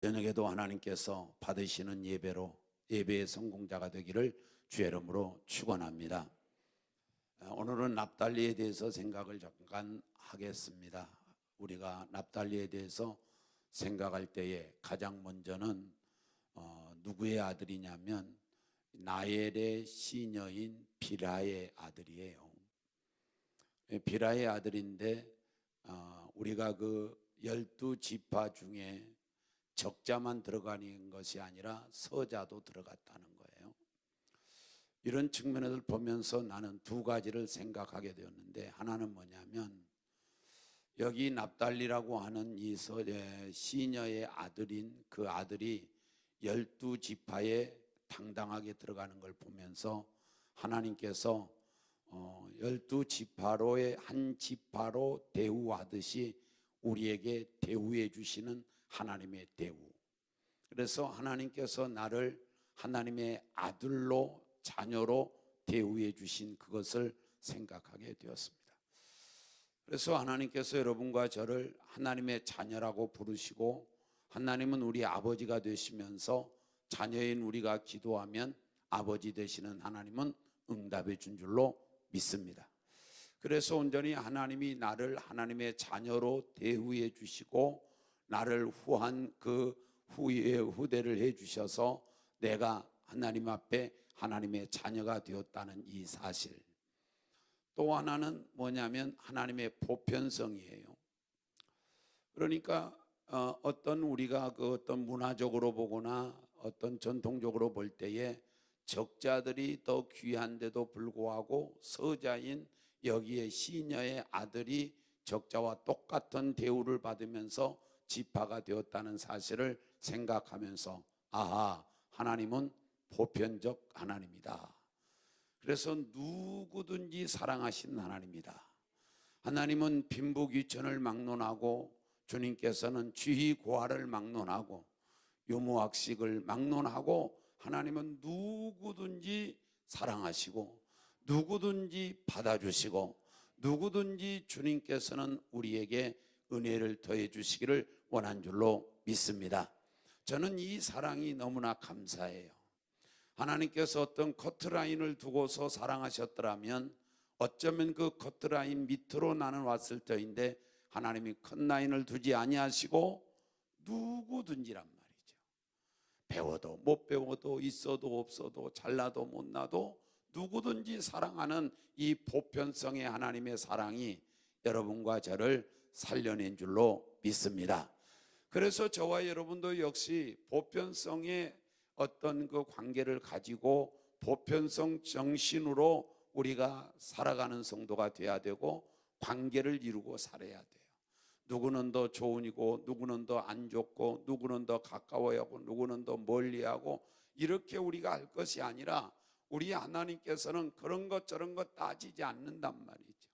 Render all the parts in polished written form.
저녁에도 하나님께서 받으시는 예배로 예배의 성공자가 되기를 주의 이름으로 축원합니다. 오늘은 납달리에 대해서 생각을 잠깐 하겠습니다. 우리가 납달리에 대해서 생각할 때에 가장 먼저는 누구의 아들이냐면 나엘의 시녀인 빌하의 아들이에요. 빌하의 아들인데 우리가 그 12지파 중에 적자만 들어가는 것이 아니라 서자도 들어갔다는 거예요. 이런 측면을 보면서 나는 두 가지를 생각하게 되었는데, 하나는 뭐냐면 여기 납달리라고 하는 이 시녀의 아들인 그 아들이 12지파에 당당하게 들어가는 걸 보면서 하나님께서 12지파로의 한 지파로 대우하듯이 우리에게 대우해 주시는 하나님의 대우. 그래서 하나님께서 나를 하나님의 아들로, 자녀로 대우해 주신 그것을 생각하게 되었습니다. 그래서 하나님께서 여러분과 저를 하나님의 자녀라고 부르시고, 하나님은 우리 아버지가 되시면서 자녀인 우리가 기도하면 아버지 되시는 하나님은 응답해 준 줄로 믿습니다. 그래서 온전히 하나님이 나를 하나님의 자녀로 대우해 주시고 나를 후한 그 후대를 해 주셔서 내가 하나님 앞에 하나님의 자녀가 되었다는 이 사실. 또 하나는 뭐냐면 하나님의 보편성이에요. 그러니까 어떤 우리가 그 어떤 문화적으로 보거나 어떤 전통적으로 볼 때에 적자들이 더 귀한데도 불구하고 서자인 여기에 시녀의 아들이 적자와 똑같은 대우를 받으면서 지파가 되었다는 사실을 생각하면서 아하, 하나님은 보편적 하나님이다. 그래서 누구든지 사랑하시는 하나님이다. 하나님은 빈부귀천을 막론하고 주님께서는 지위고하를 막론하고 유무학식을 막론하고 하나님은 누구든지 사랑하시고 누구든지 받아주시고 누구든지 주님께서는 우리에게 은혜를 더해 주시기를 원한 줄로 믿습니다. 저는 이 사랑이 너무나 감사해요. 하나님께서 어떤 커트라인을 두고서 사랑하셨더라면 어쩌면 그 커트라인 밑으로 나는 왔을 터인데 하나님이 컷라인을 두지 아니하시고 누구든지란 말이죠. 배워도 못 배워도 있어도 없어도 잘나도 못나도 누구든지 사랑하는 이 보편성의 하나님의 사랑이 여러분과 저를 살려낸 줄로 믿습니다. 그래서 저와 여러분도 역시 보편성의 어떤 그 관계를 가지고 보편성 정신으로 우리가 살아가는 성도가 돼야 되고 관계를 이루고 살아야 돼요. 누구는 더 좋으니고 누구는 더 안 좋고 누구는 더 가까워야 하고 누구는 더 멀리하고 이렇게 우리가 할 것이 아니라 우리 하나님께서는 그런 것 저런 것 따지지 않는단 말이죠.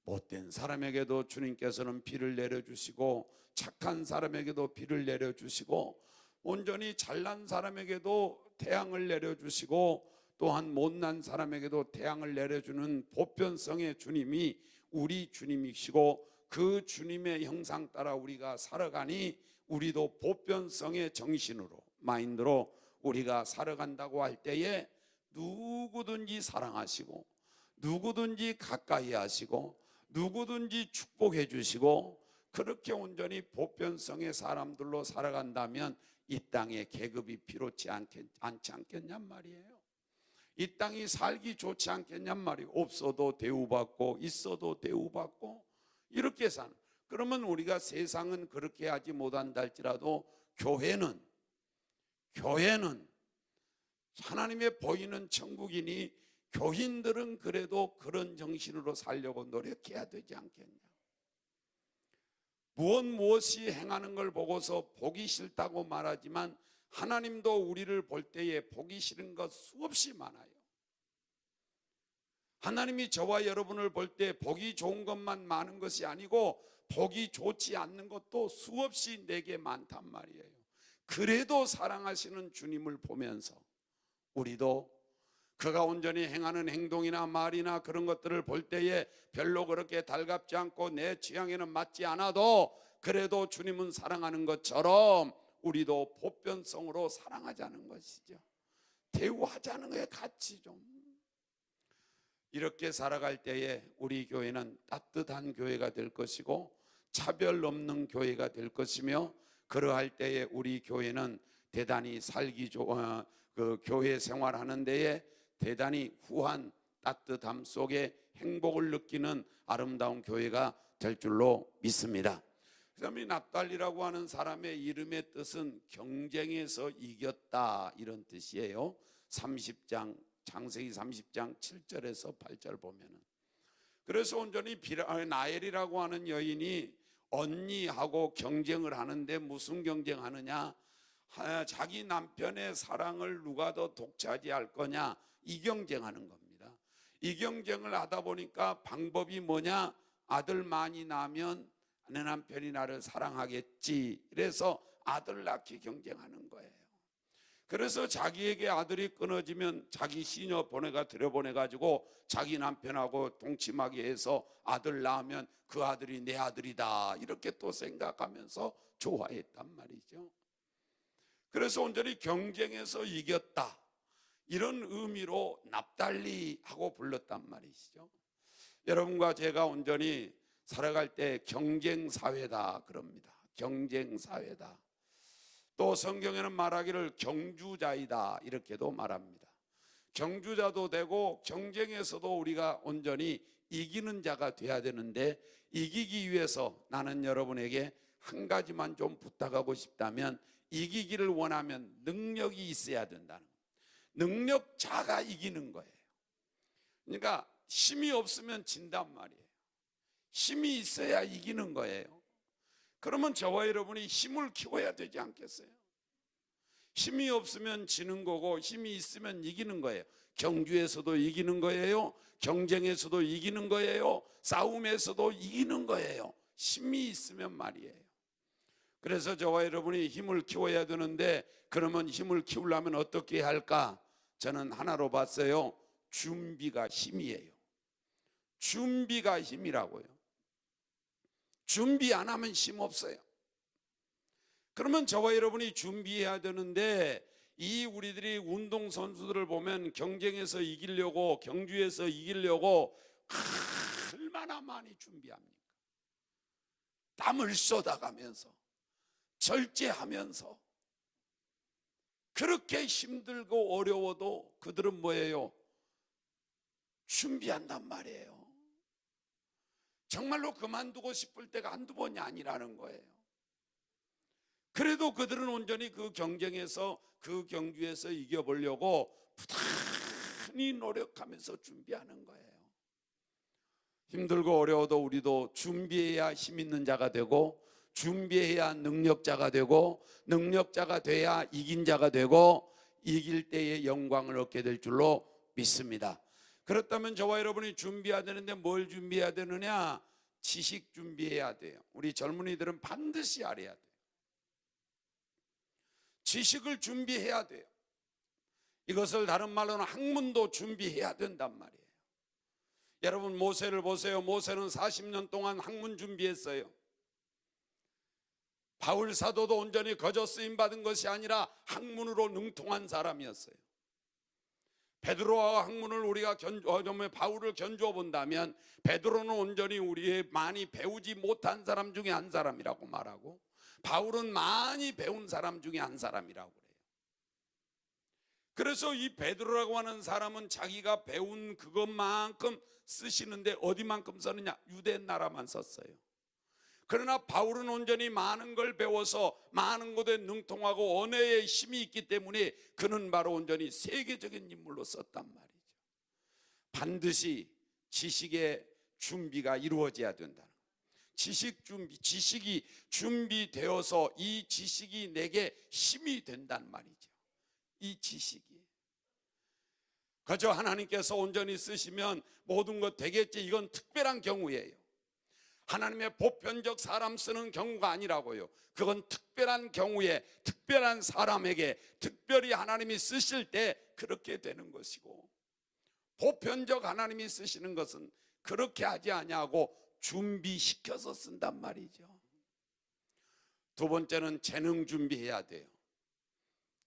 못된 사람에게도 주님께서는 비를 내려주시고 착한 사람에게도 비를 내려주시고 온전히 잘난 사람에게도 태양을 내려주시고 또한 못난 사람에게도 태양을 내려주는 보편성의 주님이 우리 주님이시고 그 주님의 형상 따라 우리가 살아가니 우리도 보편성의 정신으로 마인드로 우리가 살아간다고 할 때에 누구든지 사랑하시고 누구든지 가까이 하시고 누구든지 축복해 주시고 그렇게 온전히 보편성의 사람들로 살아간다면 이 땅에 계급이 필요치 않지 않겠냔 말이에요. 이 땅이 살기 좋지 않겠냔 말이에요. 없어도 대우받고 있어도 대우받고 이렇게 사는. 그러면 우리가 세상은 그렇게 하지 못한다 할지라도 교회는 하나님의 보이는 천국이니 교인들은 그래도 그런 정신으로 살려고 노력해야 되지 않겠냐. 무엇이 행하는 걸 보고서 보기 싫다고 말하지만 하나님도 우리를 볼 때에 보기 싫은 것 수없이 많아요. 하나님이 저와 여러분을 볼 때 보기 좋은 것만 많은 것이 아니고 보기 좋지 않는 것도 수없이 내게 많단 말이에요. 그래도 사랑하시는 주님을 보면서 우리도 그가 온전히 행하는 행동이나 말이나 그런 것들을 볼 때에 별로 그렇게 달갑지 않고 내 취향에는 맞지 않아도 그래도 주님은 사랑하는 것처럼 우리도 보편성으로 사랑하자는 것이죠. 대우하자는 거에 같이 좀 이렇게 살아갈 때에 우리 교회는 따뜻한 교회가 될 것이고 차별 없는 교회가 될 것이며, 그러할 때에 우리 교회는 대단히 살기 좋아 그 교회 생활하는 데에 대단히 후한 따뜻함 속에 행복을 느끼는 아름다운 교회가 될 줄로 믿습니다. 그다음에 납달리라고 하는 사람의 이름의 뜻은 경쟁에서 이겼다 이런 뜻이에요. 30장 창세기 30장 7절에서 8절 보면은, 그래서 온전히 나엘이라고 하는 여인이 언니하고 경쟁을 하는데 무슨 경쟁하느냐, 자기 남편의 사랑을 누가 더 독차지할 거냐, 이 경쟁하는 겁니다. 이 경쟁을 하다 보니까 방법이 뭐냐, 아들 많이 낳으면 내 남편이 나를 사랑하겠지, 그래서 아들 낳기 경쟁하는 거예요. 그래서 자기에게 아들이 끊어지면 자기 시녀 들여보내가지고 자기 남편하고 동침하게 해서 아들 낳으면 그 아들이 내 아들이다 이렇게 또 생각하면서 좋아했단 말이죠. 그래서 온전히 경쟁에서 이겼다 이런 의미로 납달리하고 불렀단 말이시죠. 여러분과 제가 온전히 살아갈 때 경쟁사회다 그럽니다. 경쟁사회다. 또 성경에는 말하기를 경주자이다 이렇게도 말합니다. 경주자도 되고 경쟁에서도 우리가 온전히 이기는 자가 돼야 되는데, 이기기 위해서 나는 여러분에게 한 가지만 좀 부탁하고 싶다면, 이기기를 원하면 능력이 있어야 된다는 거예요. 능력자가 이기는 거예요. 그러니까 힘이 없으면 진단 말이에요. 힘이 있어야 이기는 거예요. 그러면 저와 여러분이 힘을 키워야 되지 않겠어요? 힘이 없으면 지는 거고 힘이 있으면 이기는 거예요. 경주에서도 이기는 거예요. 경쟁에서도 이기는 거예요. 싸움에서도 이기는 거예요. 힘이 있으면 말이에요. 그래서 저와 여러분이 힘을 키워야 되는데, 그러면 힘을 키우려면 어떻게 할까? 저는 하나로 봤어요. 준비가 힘이에요. 준비가 힘이라고요. 준비 안 하면 힘 없어요. 그러면 저와 여러분이 준비해야 되는데, 이 우리들이 운동선수들을 보면 경쟁에서 이기려고, 경주에서 이기려고 얼마나 많이 준비합니까? 땀을 쏟아가면서 절제하면서 그렇게 힘들고 어려워도 그들은 뭐예요? 준비한단 말이에요. 정말로 그만두고 싶을 때가 한두 번이 아니라는 거예요. 그래도 그들은 온전히 그 경쟁에서, 그 경주에서 이겨보려고 부단히 노력하면서 준비하는 거예요. 힘들고 어려워도 우리도 준비해야 힘 있는 자가 되고, 준비해야 능력자가 되고, 능력자가 돼야 이긴 자가 되고, 이길 때의 영광을 얻게 될 줄로 믿습니다. 그렇다면 저와 여러분이 준비해야 되는데 뭘 준비해야 되느냐? 지식 준비해야 돼요. 우리 젊은이들은 반드시 알아야 돼요. 지식을 준비해야 돼요. 이것을 다른 말로는 학문도 준비해야 된단 말이에요. 여러분 모세를 보세요. 모세는 40년 동안 학문 준비했어요. 바울 사도도 온전히 거저 쓰임 받은 것이 아니라 학문으로 능통한 사람이었어요. 베드로와 학문을 우리가 바울을 견주어 본다면, 베드로는 온전히 우리의 많이 배우지 못한 사람 중에 한 사람이라고 말하고, 바울은 많이 배운 사람 중에 한 사람이라고 그래요. 그래서 이 베드로라고 하는 사람은 자기가 배운 그것만큼 쓰시는데 어디만큼 썼느냐? 유대 나라만 썼어요. 그러나 바울은 온전히 많은 걸 배워서 많은 것에 능통하고 언어에 힘이 있기 때문에 그는 바로 온전히 세계적인 인물로 썼단 말이죠. 반드시 지식의 준비가 이루어져야 된다. 지식이 준비되어서 이 지식이 내게 힘이 된단 말이죠. 이 지식이 그저 하나님께서 온전히 쓰시면 모든 것 되겠지, 이건 특별한 경우예요. 하나님의 보편적 사람 쓰는 경우가 아니라고요. 그건 특별한 경우에 특별한 사람에게 특별히 하나님이 쓰실 때 그렇게 되는 것이고, 보편적 하나님이 쓰시는 것은 그렇게 하지 아니하고 준비시켜서 쓴단 말이죠. 두 번째는 재능 준비해야 돼요.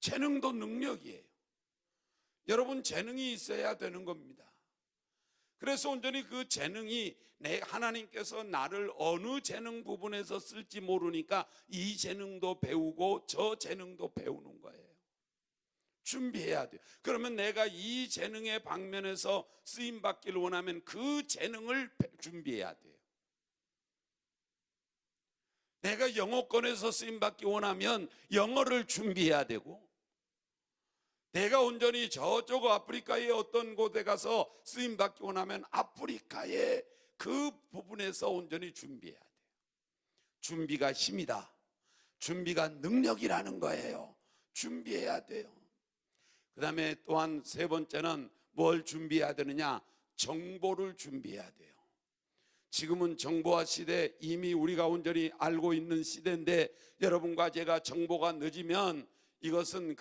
재능도 능력이에요. 여러분, 재능이 있어야 되는 겁니다. 그래서 온전히 그 재능이 하나님께서 나를 어느 재능 부분에서 쓸지 모르니까 이 재능도 배우고 저 재능도 배우는 거예요. 준비해야 돼요. 그러면 내가 이 재능의 방면에서 쓰임 받기를 원하면 그 재능을 준비해야 돼요. 내가 영어권에서 쓰임 받기 원하면 영어를 준비해야 되고, 내가 온전히 저쪽 아프리카의 어떤 곳에 가서 쓰임 받기 원하면 아프리카의 그 부분에서 온전히 준비해야 돼요. 준비가 힘이다. 준비가 능력이라는 거예요. 준비해야 돼요. 그 다음에 또한 세 번째는 뭘 준비해야 되느냐? 정보를 준비해야 돼요. 지금은 정보화 시대, 이미 우리가 온전히 알고 있는 시대인데, 여러분과 제가 정보가 늦으면 이것은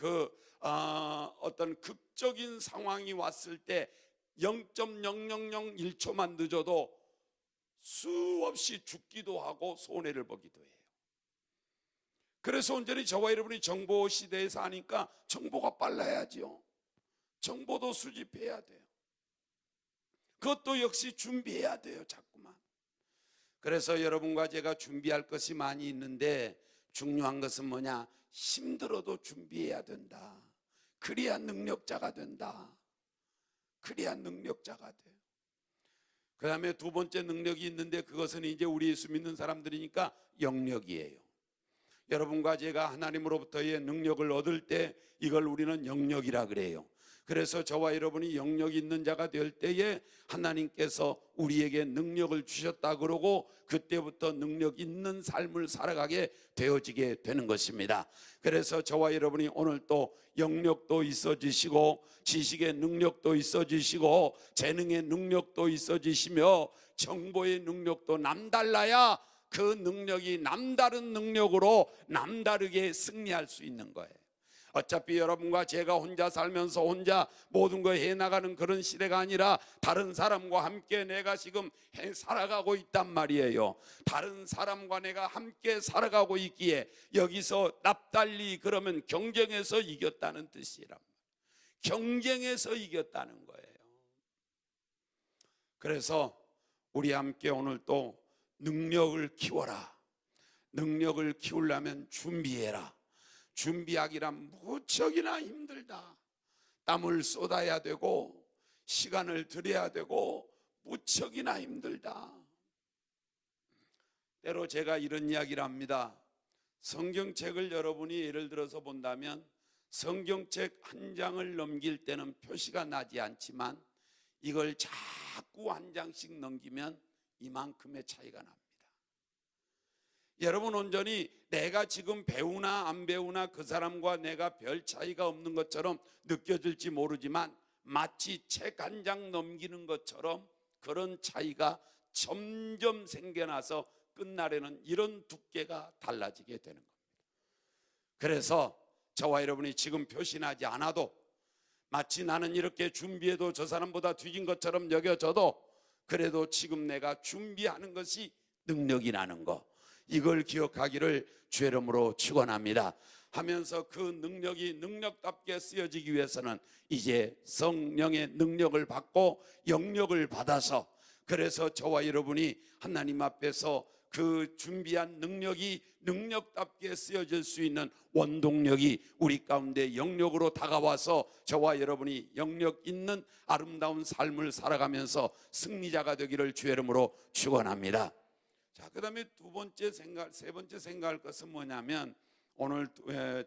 어떤 극적인 상황이 왔을 때 0.0001초만 늦어도 수없이 죽기도 하고 손해를 보기도 해요. 그래서 온전히 저와 여러분이 정보 시대에 사니까 정보가 빨라야죠. 정보도 수집해야 돼요. 그것도 역시 준비해야 돼요. 자꾸만. 그래서 여러분과 제가 준비할 것이 많이 있는데, 중요한 것은 뭐냐? 힘들어도 준비해야 된다. 그래야 능력자가 된다. 그래야 능력자가 돼요. 그 다음에 두 번째 능력이 있는데, 그것은 이제 우리 예수 믿는 사람들이니까 영력이에요. 여러분과 제가 하나님으로부터의 능력을 얻을 때 이걸 우리는 영력이라 그래요. 그래서 저와 여러분이 영력 있는 자가 될 때에 하나님께서 우리에게 능력을 주셨다 그러고, 그때부터 능력 있는 삶을 살아가게 되어지게 되는 것입니다. 그래서 저와 여러분이 오늘 또 영력도 있어지시고, 지식의 능력도 있어지시고, 재능의 능력도 있어지시며, 정보의 능력도 남달라야 그 능력이 남다른 능력으로 남다르게 승리할 수 있는 거예요. 어차피 여러분과 제가 혼자 살면서 혼자 모든 거 해나가는 그런 시대가 아니라 다른 사람과 함께 내가 지금 살아가고 있단 말이에요. 다른 사람과 내가 함께 살아가고 있기에 여기서 납달리 그러면 경쟁에서 이겼다는 뜻이란 말이에요. 경쟁에서 이겼다는 거예요. 그래서 우리 함께 오늘 또 능력을 키워라. 능력을 키우려면 준비해라. 준비하기란 무척이나 힘들다. 땀을 쏟아야 되고 시간을 들여야 되고 무척이나 힘들다. 때로 제가 이런 이야기를 합니다. 성경책을 여러분이 예를 들어서 본다면 성경책 한 장을 넘길 때는 표시가 나지 않지만 이걸 자꾸 한 장씩 넘기면 이만큼의 차이가 납니다. 여러분, 온전히 내가 지금 배우나 안 배우나 그 사람과 내가 별 차이가 없는 것처럼 느껴질지 모르지만 마치 책 한 장 넘기는 것처럼 그런 차이가 점점 생겨나서 끝날에는 이런 두께가 달라지게 되는 겁니다. 그래서 저와 여러분이 지금 표시나지 않아도 마치 나는 이렇게 준비해도 저 사람보다 뒤진 것처럼 여겨져도 그래도 지금 내가 준비하는 것이 능력이 나는 거, 이걸 기억하기를 주의 이름으로 축원합니다. 하면서 그 능력이 능력답게 쓰여지기 위해서는 이제 성령의 능력을 받고 영력을 받아서, 그래서 저와 여러분이 하나님 앞에서 그 준비한 능력이 능력답게 쓰여질 수 있는 원동력이 우리 가운데 영력으로 다가와서 저와 여러분이 영력 있는 아름다운 삶을 살아가면서 승리자가 되기를 주의 이름으로 축원합니다. 자, 그 다음에 세 번째 생각할 것은 뭐냐면 오늘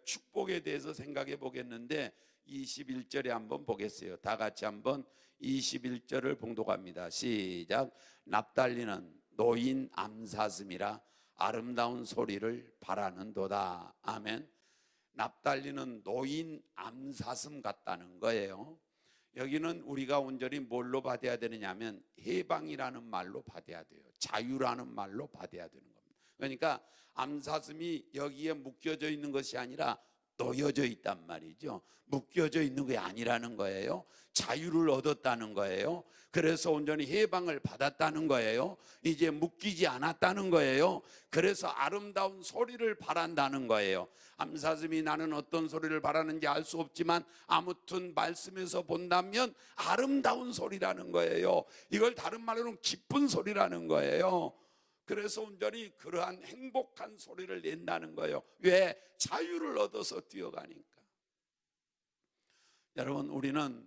축복에 대해서 생각해 보겠는데 21절에 한번 보겠어요. 다 같이 한번 21절을 봉독합니다. 시작. 납달리는 노인 암사슴이라 아름다운 소리를 바라는도다. 아멘. 납달리는 노인 암사슴 같다는 거예요. 여기는 우리가 온전히 뭘로 받아야 되느냐 하면 해방이라는 말로 받아야 돼요. 자유라는 말로 받아야 되는 겁니다. 그러니까 암사슴이 여기에 묶여져 있는 것이 아니라 놓여져 있단 말이죠. 묶여져 있는 게 아니라는 거예요. 자유를 얻었다는 거예요. 그래서 온전히 해방을 받았다는 거예요. 이제 묶이지 않았다는 거예요. 그래서 아름다운 소리를 바란다는 거예요. 암사슴이 나는 어떤 소리를 바라는지 알 수 없지만 아무튼 말씀에서 본다면 아름다운 소리라는 거예요. 이걸 다른 말로는 기쁜 소리라는 거예요. 그래서 온전히 그러한 행복한 소리를 낸다는 거예요. 왜? 자유를 얻어서 뛰어가니까. 여러분, 우리는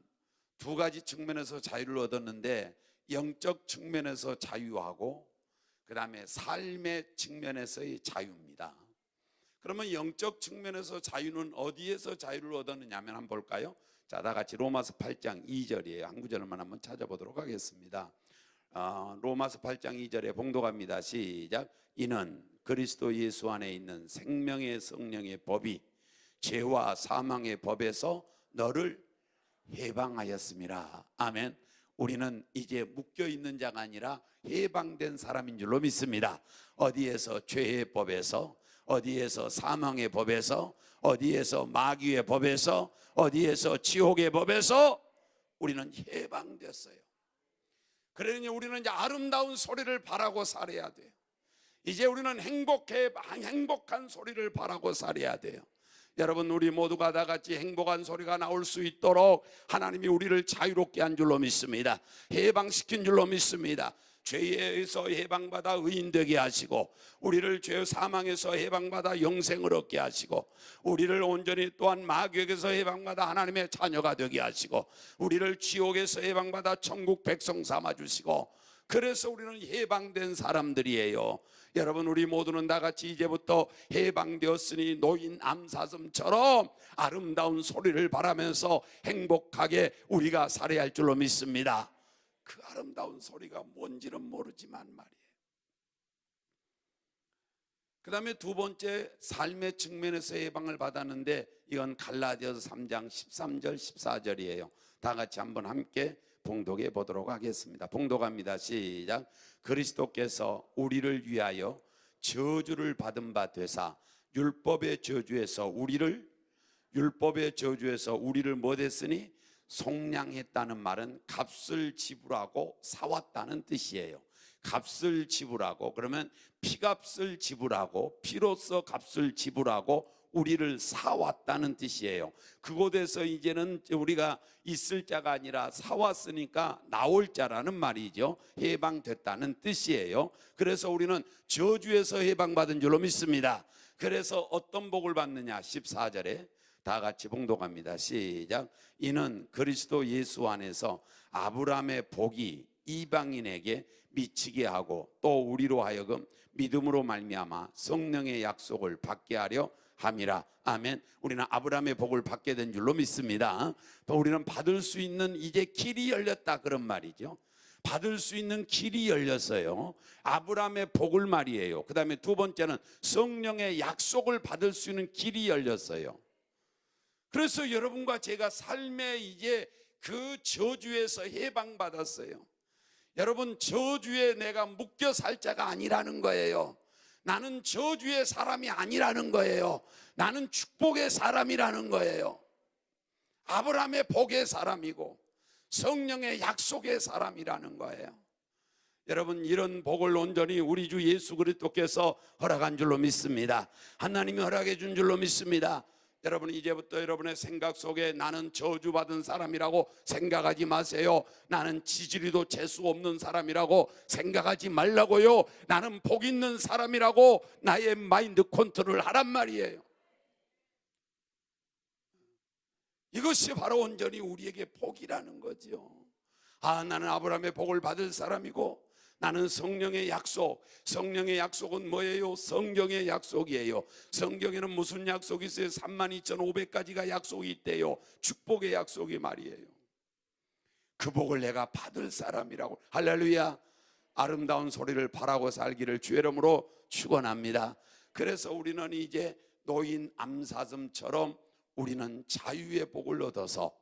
두 가지 측면에서 자유를 얻었는데, 영적 측면에서 자유하고 그 다음에 삶의 측면에서의 자유입니다. 그러면 영적 측면에서 자유는 어디에서 자유를 얻었느냐 하면 한번 볼까요? 자, 다 같이 로마서 8장 2절이에요. 한 구절만 한번 찾아보도록 하겠습니다. 로마서 8장 2절에 봉독합니다. 시작. 이는 그리스도 예수 안에 있는 생명의 성령의 법이 죄와 사망의 법에서 너를 해방하였습니다. 아멘. 우리는 이제 묶여있는 자가 아니라 해방된 사람인 줄로 믿습니다. 어디에서? 죄의 법에서, 어디에서? 사망의 법에서, 어디에서? 마귀의 법에서, 어디에서? 지옥의 법에서 우리는 해방됐어요. 그러니 우리는 이제 아름다운 소리를 바라고 살아야 돼요. 이제 우리는 행복한 소리를 바라고 살아야 돼요. 여러분, 우리 모두가 다 같이 행복한 소리가 나올 수 있도록 하나님이 우리를 자유롭게 한 줄로 믿습니다. 해방시킨 줄로 믿습니다. 죄에서 해방받아 의인되게 하시고, 우리를 죄 사망에서 해방받아 영생을 얻게 하시고, 우리를 온전히 또한 마귀에게서 해방받아 하나님의 자녀가 되게 하시고, 우리를 지옥에서 해방받아 천국 백성 삼아주시고, 그래서 우리는 해방된 사람들이에요. 여러분, 우리 모두는 다 같이 이제부터 해방되었으니 노인 암사슴처럼 아름다운 소리를 바라면서 행복하게 우리가 살아야 할 줄로 믿습니다. 그 아름다운 소리가 뭔지는 모르지만 말이에요. 그 다음에 두 번째, 삶의 측면에서 해방을 받았는데, 이건 갈라디아서 3장 13절 14절이에요. 다 같이 한번 함께 봉독해 보도록 하겠습니다. 봉독합니다. 시작. 그리스도께서 우리를 위하여 저주를 받은 바 되사 율법의 저주에서 우리를 뭐 됐으니? 속량했다는 말은 값을 지불하고 사왔다는 뜻이에요. 값을 지불하고, 그러면 피값을 지불하고, 피로써 값을 지불하고 우리를 사왔다는 뜻이에요. 그곳에서 이제는 우리가 있을 자가 아니라 사왔으니까 나올 자라는 말이죠. 해방됐다는 뜻이에요. 그래서 우리는 저주에서 해방받은 줄로 믿습니다. 그래서 어떤 복을 받느냐? 14절에 다 같이 봉독합니다. 시작. 이는 그리스도 예수 안에서 아브라함의 복이 이방인에게 미치게 하고, 또 우리로 하여금 믿음으로 말미암아 성령의 약속을 받게 하려 함이라. 아멘. 우리는 아브라함의 복을 받게 된 줄로 믿습니다. 우리는 받을 수 있는 이제 길이 열렸다, 그런 말이죠. 받을 수 있는 길이 열렸어요. 아브라함의 복을 말이에요. 그 다음에 두 번째는 성령의 약속을 받을 수 있는 길이 열렸어요. 그래서 여러분과 제가 삶에 이제 그 저주에서 해방받았어요. 여러분, 저주에 내가 묶여 살 자가 아니라는 거예요. 나는 저주의 사람이 아니라는 거예요. 나는 축복의 사람이라는 거예요. 아브라함의 복의 사람이고 성령의 약속의 사람이라는 거예요. 여러분, 이런 복을 온전히 우리 주 예수 그리스도께서 허락한 줄로 믿습니다. 하나님이 허락해 준 줄로 믿습니다. 여러분, 이제부터 여러분의 생각 속에 나는 저주받은 사람이라고 생각하지 마세요. 나는 지지리도 재수 없는 사람이라고 생각하지 말라고요. 나는 복 있는 사람이라고 나의 마인드 컨트롤을 하란 말이에요. 이것이 바로 온전히 우리에게 복이라는 거죠. 나는 아브라함의 복을 받을 사람이고, 나는 성령의 약속, 성령의 약속은 뭐예요? 성경의 약속이에요. 성경에는 무슨 약속이 있어요? 32,500가지가 약속이 있대요. 축복의 약속이 말이에요. 그 복을 내가 받을 사람이라고. 할렐루야. 아름다운 소리를 바라고 살기를 주의 이름으로 축원합니다. 그래서 우리는 이제 노인 암사슴처럼 우리는 자유의 복을 얻어서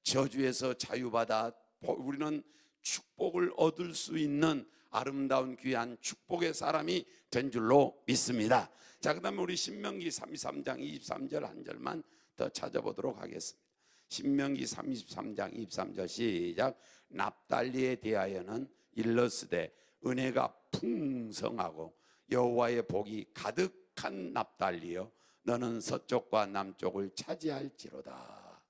저주에서 자유받아 우리는 축복을 얻을 수 있는 아름다운 귀한 축복의 사람이 된 줄로 믿습니다. 자, 그 다음에 우리 신명기 33장 23절 한 절만 더 찾아보도록 하겠습니다. 신명기 33장 23절 시작. 납달리에 대하여는 일러스되 은혜가 풍성하고 여호와의 복이 가득한 납달리여 너는 서쪽과 남쪽을 차지할지로다.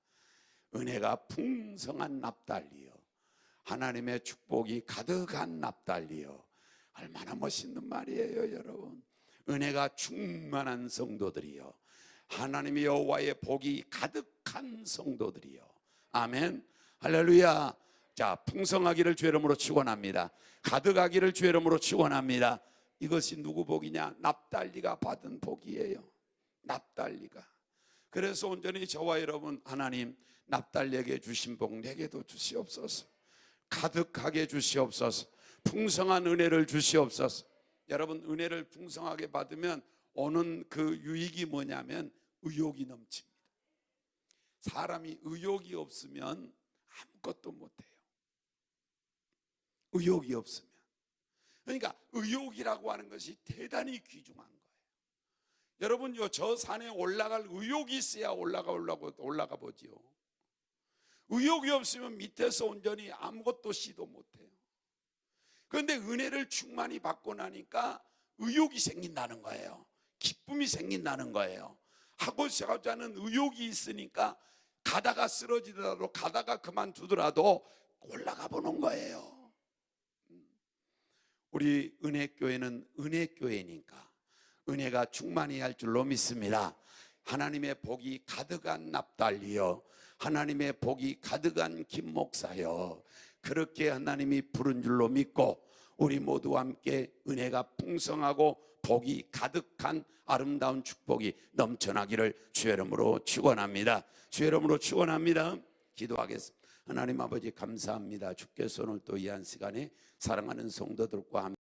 은혜가 풍성한 납달리여, 하나님의 축복이 가득한 납달리여. 얼마나 멋있는 말이에요, 여러분. 은혜가 충만한 성도들이여, 하나님의 여호와의 복이 가득한 성도들이여. 아멘, 할렐루야. 자, 풍성하기를 주의 이름으로 축원합니다. 가득하기를 주의 이름으로 축원합니다. 이것이 누구 복이냐? 납달리가 받은 복이에요. 납달리가. 그래서 온전히 저와 여러분, 하나님 납달리에게 주신 복 내게도 주시옵소서. 가득하게 주시옵소서. 풍성한 은혜를 주시옵소서. 여러분, 은혜를 풍성하게 받으면 오는 그 유익이 뭐냐면 의욕이 넘칩니다. 사람이 의욕이 없으면 아무것도 못해요. 의욕이 없으면. 그러니까 의욕이라고 하는 것이 대단히 귀중한 거예요. 여러분요, 저 산에 올라갈 의욕이 있어야 올라가 보지요. 의욕이 없으면 밑에서 온전히 아무것도 시도 못해요. 그런데 은혜를 충만히 받고 나니까 의욕이 생긴다는 거예요. 기쁨이 생긴다는 거예요. 하고자 하는 의욕이 있으니까 가다가 쓰러지더라도, 가다가 그만두더라도 올라가 보는 거예요. 우리 은혜교회는 은혜교회니까 은혜가 충만히 할 줄로 믿습니다. 하나님의 복이 가득한 납달리여, 하나님의 복이 가득한 김 목사여, 그렇게 하나님이 부른 줄로 믿고 우리 모두와 함께 은혜가 풍성하고 복이 가득한 아름다운 축복이 넘쳐나기를 주의 이름으로 축원합니다. 주의 이름으로 축원합니다. 기도하겠습니다. 하나님 아버지, 감사합니다. 주께서 오늘 또 이 한 시간에 사랑하는 성도들과 함께